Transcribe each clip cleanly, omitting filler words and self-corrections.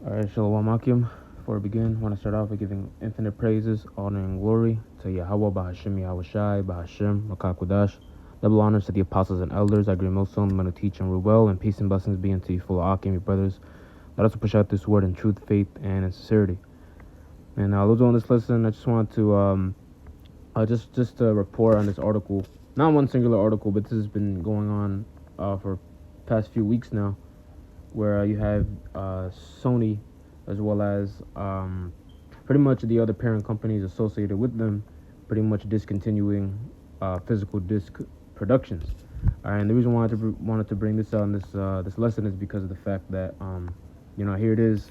Alright, Shalom Akim. Before we begin, I want to start off by giving infinite praises, honor, and glory to Yahweh, Bahashim, Yahweh Shai, Bahashim, Makakudash. Double honors to the apostles and elders. I agree most on the men who teach and rule well, and peace and blessings be unto you, full of Akim, your brothers. Let us push out this word in truth, faith, and in sincerity. And those on this lesson, I just want to just report on this article. Not one singular article, but this has been going on for past few weeks now, where you have Sony as well as pretty much the other parent companies associated with them pretty much discontinuing physical disc productions. All right, and the reason why I wanted to bring this out in this lesson is because of the fact that here it is.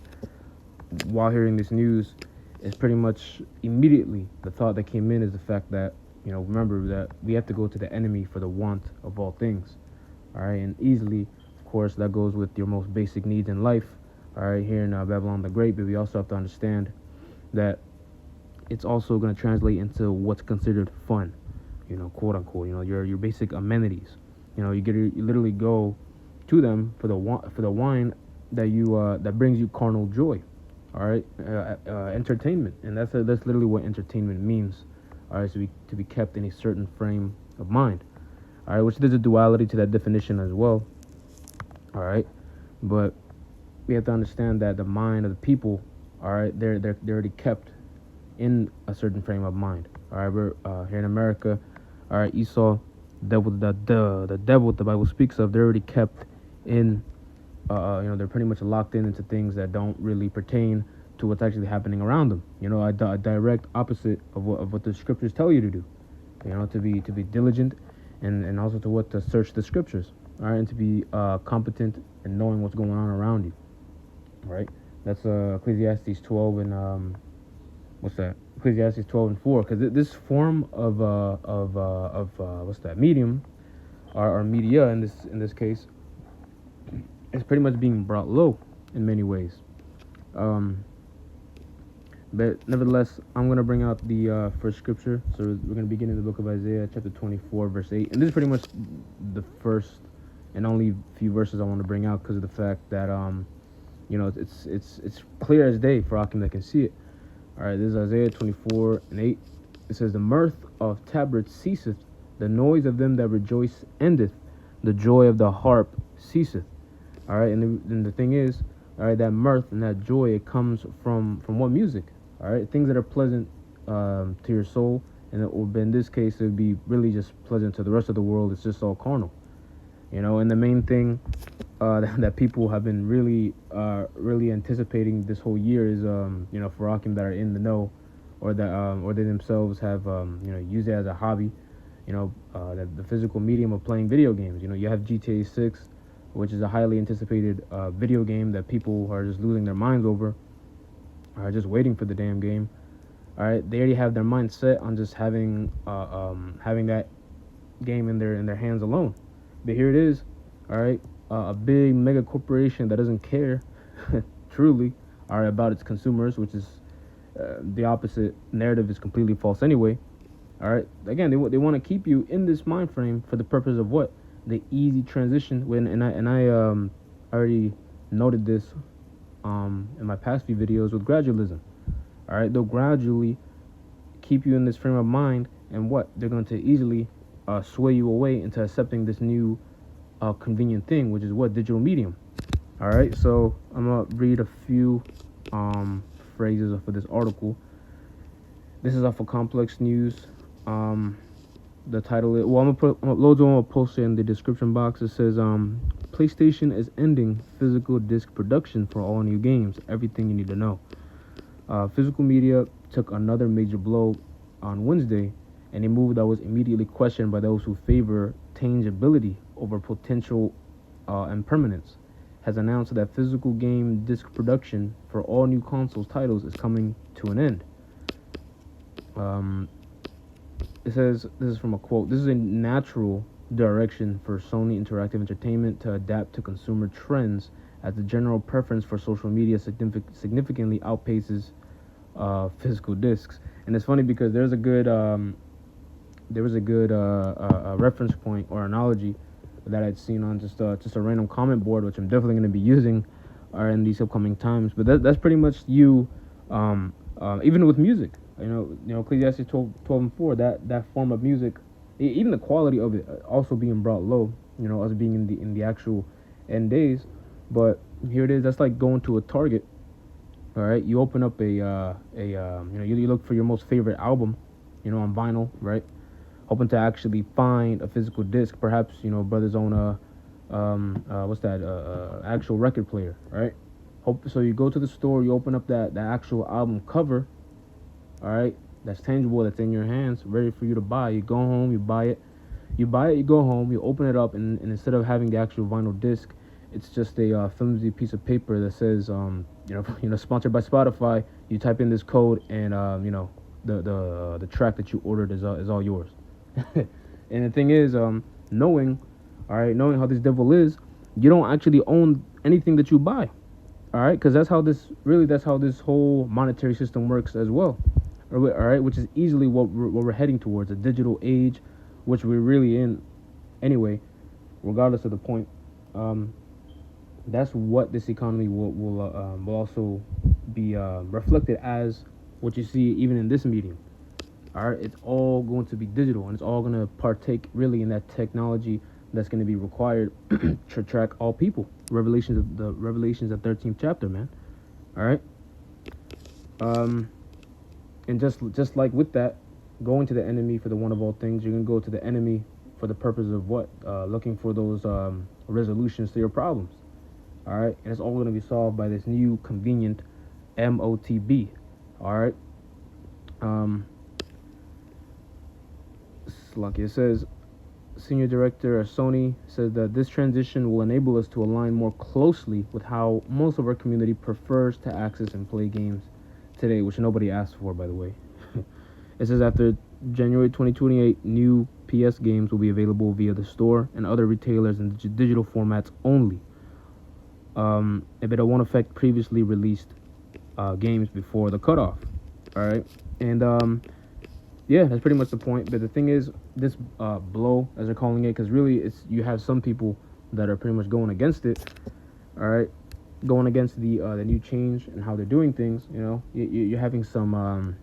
While hearing this news, it's pretty much immediately the thought that came in is the fact that remember that we have to go to the enemy for the want of all things. All right, and easily, of course, that goes with your most basic needs in life. All right, here in Babylon the Great, but we also have to understand that it's also going to translate into what's considered fun, quote unquote. Your basic amenities. You literally go to them for the wine that that brings you carnal joy. All right, entertainment, and that's literally what entertainment means. All right, so to be kept in a certain frame of mind. All right, which there's a duality to that definition as well. All right, but we have to understand that the mind of the people, all right, they're already kept in a certain frame of mind. All right, we're here in America. All right, Esau, the devil the Bible speaks of, they're already kept in. They're pretty much locked into things that don't really pertain to what's actually happening around them. A direct opposite of what the scriptures tell you to do. To be diligent, and also to search the scriptures. All right, and to be competent in knowing what's going on around you. Right, that's Ecclesiastes 12 and what's that? Ecclesiastes 12 and 4. Because this form of what's that? Medium, or media in this case, is pretty much being brought low in many ways. But nevertheless, I'm gonna bring out the first scripture. So we're gonna begin in the book of Isaiah, chapter 24, verse 8, and this is pretty much the first and only few verses I want to bring out because of the fact that it's clear as day for Akim that can see it. All right, this is Isaiah 24 and 8. It says, "The mirth of tabrets ceaseth, the noise of them that rejoice endeth, the joy of the harp ceaseth." All right, and the thing is, all right, that mirth and that joy, it comes from what music? All right, things that are pleasant to your soul, and in this case, it would be really just pleasant to the rest of the world. It's just all carnal, and the main thing that people have been really anticipating this whole year is for Akim that are in the know, or that or they themselves have used it as a hobby, the physical medium of playing video games. You have GTA 6, which is a highly anticipated video game that people are just losing their minds over, are just waiting for the damn game. All right, they already have their mind set on just having that game in their hands alone. But here it is, all right, a big mega corporation that doesn't care, truly, all right, about its consumers, which is the opposite narrative is completely false anyway. All right, again, they want to keep you in this mind frame for the purpose of what? The easy transition. I already noted this in my past few videos with gradualism. All right, they'll gradually keep you in this frame of mind, and what they're going to easily sway you away into accepting this new convenient thing, which is what? Digital medium. All right, so I'm gonna read a few phrases of this article. This is off of Complex News. The title is, well, I'm gonna post it in the description box. It says, PlayStation is ending physical disc production for all new games. Everything you need to know. Physical media took another major blow on Wednesday, and a move that was immediately questioned by those who favor tangibility over potential and permanence, has announced that physical game disc production for all new consoles titles is coming to an end. It says, this is from a quote, "This is a natural direction for Sony Interactive Entertainment to adapt to consumer trends as the general preference for social media significantly outpaces physical discs." And it's funny because there was a good reference point or analogy that I'd seen on just a random comment board, which I'm definitely going to be using are in these upcoming times. But that's pretty much you. Even with music, Ecclesiastes 12:4, that form of music, even the quality of it also being brought low. Us being in the actual end days. But here it is. That's like going to a Target. All right, you open up you look for your most favorite album, on vinyl, right? Hoping to actually find a physical disc, perhaps brothers own what's that actual record player, right? Hope so. You go to the store, you open up that actual album cover, all right, that's tangible, that's in your hands, ready for you to buy. You go home, you buy it, you go home, you open it up, and instead of having the actual vinyl disc, it's just a flimsy piece of paper that says sponsored by Spotify. You type in this code, and the track that you ordered is all yours. And the thing is, knowing how this devil is, you don't actually own anything that you buy. All right, because that's how this whole monetary system works as well. All right, which is easily what we're heading towards, a digital age, which we're really in anyway, regardless of the point. That's what this economy will also be reflected as what you see even in this medium. All right, it's all going to be digital, and it's all going to partake really in that technology that's going to be required to track all people. Revelations of 13th chapter, man. All right. And just like with that, going to the enemy for the one of all things, you're gonna go to the enemy for the purpose of what? Looking for those resolutions to your problems. All right, and it's all gonna be solved by this new convenient MOTB. All right. Lucky. It says, Senior Director at Sony says that this transition will enable us to align more closely with how most of our community prefers to access and play games today, which nobody asked for, by the way. It says after January 2028, new PS games will be available via the store and other retailers in digital formats only. But it won't affect previously released games before the cutoff. All right, and yeah, that's pretty much the point. But the thing is, this blow, as they're calling it, because really, you have some people that are pretty much going against it. All right, going against the new change and how they're doing things. You're having some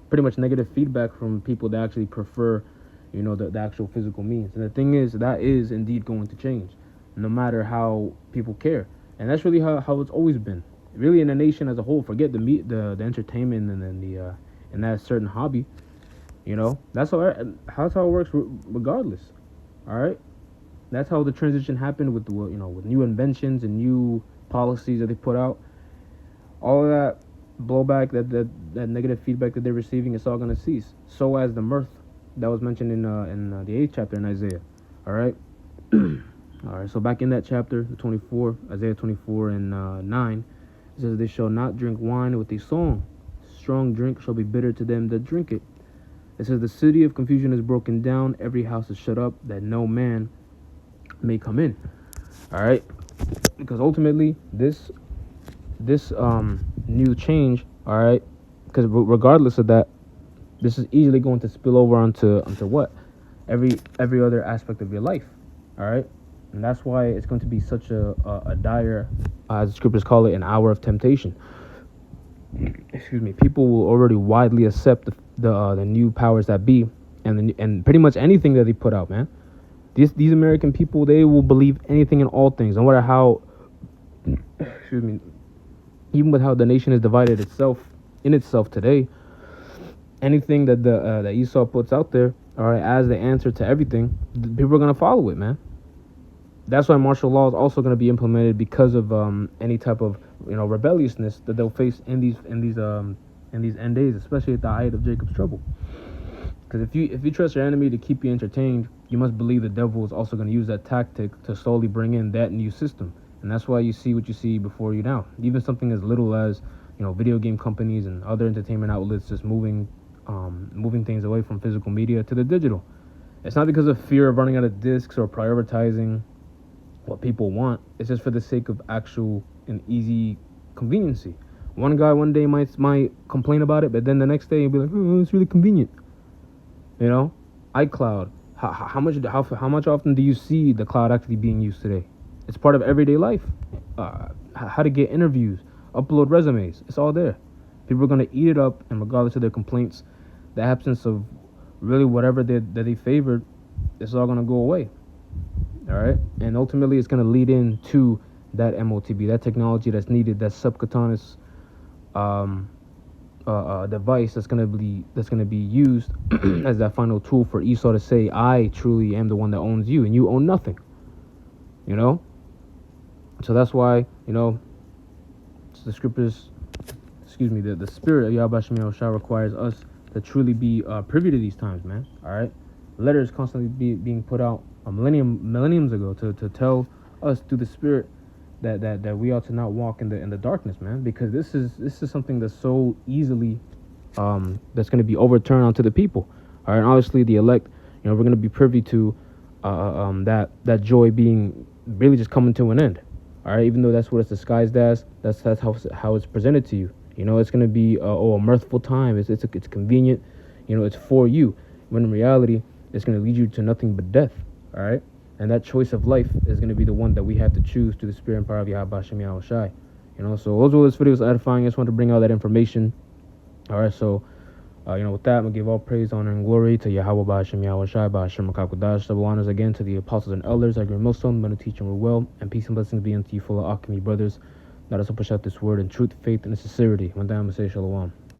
pretty much negative feedback from people that actually prefer, the actual physical means. And the thing is, that is indeed going to change, no matter how people care. And that's really how it's always been. Really, in the nation as a whole, forget the entertainment and then and that certain hobby, that's how it works regardless. All right, that's how the transition happened with with new inventions and new policies that they put out. All of that blowback, that negative feedback that they're receiving, it's all gonna cease. So as the mirth that was mentioned in the 8th chapter in Isaiah. All right. All right. So back in that chapter, the 24, Isaiah 24 and 9. It says, they shall not drink wine with a song. Strong drink shall be bitter to them that drink it. It says, the city of confusion is broken down. Every house is shut up, that no man may come in. All right. Because ultimately, this new change, all right, because regardless of that, this is easily going to spill over onto what? Every other aspect of your life. All right. And that's why it's going to be such a dire, as the scriptures call it, an hour of temptation. Excuse me. People will already widely accept the new powers that be, and pretty much anything that they put out, man. These American people, they will believe anything and all things, no matter how. Excuse me. Even with how the nation is divided itself today, anything that Esau puts out there, all right, as the answer to everything, people are gonna follow it, man. That's why martial law is also going to be implemented, because of any type of rebelliousness that they'll face in these end days, especially at the height of Jacob's trouble. Because if you trust your enemy to keep you entertained, you must believe the devil is also going to use that tactic to slowly bring in that new system. And that's why you see what you see before you now. Even something as little as video game companies and other entertainment outlets just moving things away from physical media to the digital. It's not because of fear of running out of discs or prioritizing what people want. It's just for the sake of actual and easy conveniency. One guy one day might complain about it, but then the next day he'll be like, oh, it's really convenient. iCloud. How much often do you see the cloud actually being used today? It's part of everyday life. How to get interviews, upload resumes. It's all there. People are gonna eat it up, and regardless of their complaints, the absence of really whatever that they favored, it's all gonna go away. All right, and ultimately, it's gonna lead into that MOTB, that technology that's needed, that subcutaneous device that's gonna be used as that final tool for Esau to say, "I truly am the one that owns you, and you own nothing." You know. So that's why, the scriptures, the spirit of Yahweh Shem Yahushua requires us to truly be privy to these times, man. All right, letters constantly being put out millenniums ago to tell us through the spirit that we ought to not walk in the darkness, man, because this is something that's so easily that's going to be overturned onto the people. All right, and obviously the elect, we're going to be privy to that joy being really just coming to an end. All right, even though that's what it's disguised as, that's how it's presented to you. It's going to be a mirthful time. It's convenient. It's for you. When in reality, it's going to lead you to nothing but death. All right, and that choice of life is going to be the one that we have to choose through the spirit and power of Yahweh Shem Yahushai. So those were this video was edifying. I just wanted to bring out that information. All right, so with that, I'm gonna give all praise, honor, and glory to Yahweh Ba'ashem Yahushai, Ba'ashem Makakudash. Double honors again to the apostles and elders. I agree Muslim, men who teach and were well, and peace and blessings be unto you, full of alchemy, brothers. Let us push out this word in truth, faith, and sincerity. One time, I say shalom.